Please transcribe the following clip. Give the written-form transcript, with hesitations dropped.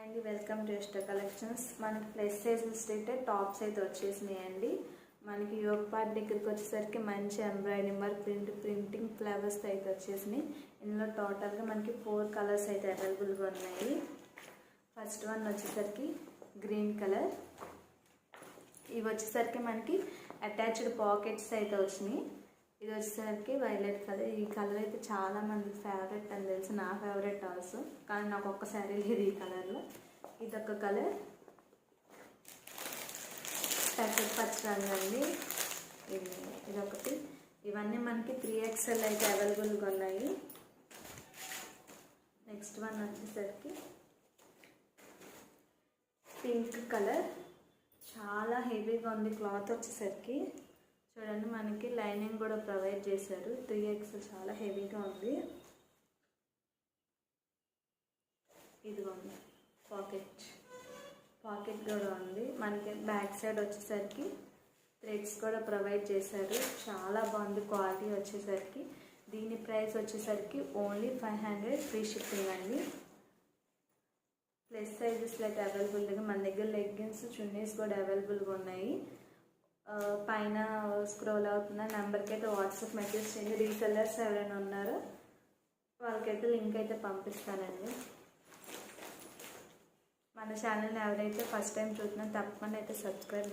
అండి welcome to ester collections. మనకి plus sizes అయితే టాప్స్ అయితే వచ్చేసినాయండి. మనకి యోగ్ పార్ట్ దగ్గరికి వచ్చేసరికి మంచి ఎంబ్రాయిడరీ వర్క్ ప్రింటింగ్ ఫ్లవర్స్ అయితే వచ్చేసినాయి. ఇందులో టోటల్గా మనకి 4 కలర్స్ అయితే అవైలబుల్గా ఉన్నాయి. ఫస్ట్ వన్ వచ్చేసరికి గ్రీన్ కలర్. ఇవి వచ్చేసరికి మనకి అటాచ్డ్ పాకెట్స్ అయితే వచ్చినాయి. ఇది వచ్చేసరికి వైలెట్ కలర్. ఈ కలర్ అయితే చాలా మందికి ఫేవరెట్ అని తెలుసు, నా ఫేవరెట్ ఆల్సో, కానీ నాకు ఒక్కసారి లేదు ఈ కలర్లో. ఇదొక కలర్ పెసర పచ్చ రంగు అండి. ఇదొకటి. ఇవన్నీ మనకి 3XL అయితే అవైలబుల్గా ఉన్నాయి. నెక్స్ట్ వన్ వచ్చేసరికి పింక్ కలర్. చాలా హెవీగా ఉంది క్లాత్ వచ్చేసరికి. చూడండి, మనకి లైనింగ్ కూడా ప్రొవైడ్ చేశారు. 3XL చాలా హెవీగా ఉంది. ఇదిగోండి పాకెట్ కూడా ఉంది. మనకి బ్యాక్ సైడ్ వచ్చేసరికి థ్రెడ్స్ కూడా ప్రొవైడ్ చేశారు. చాలా బాగుంది క్వాలిటీ వచ్చేసరికి. దీని ప్రైస్ వచ్చేసరికి ఓన్లీ 500 ఫ్రీ షిప్పింగ్ అండి. ప్లస్ సైజెస్లో అయితే అవైలబుల్గా మన దగ్గర లెగ్గిన్స్ చున్నీస్ కూడా అవైలబుల్గా ఉన్నాయి. పైన స్క్రోల్ అవుతున్న నెంబర్కి అయితే వాట్సాప్ మెసేజ్ చేయండి. రీసెల్లర్స్ ఎవరైనా ఉన్నారో వాళ్ళకైతే లింక్ అయితే పంపిస్తానండి. మన ఛానల్ని ఎవరైతే ఫస్ట్ టైం చూసినా తప్పకుండా అయితే సబ్స్క్రైబ్ చేయండి.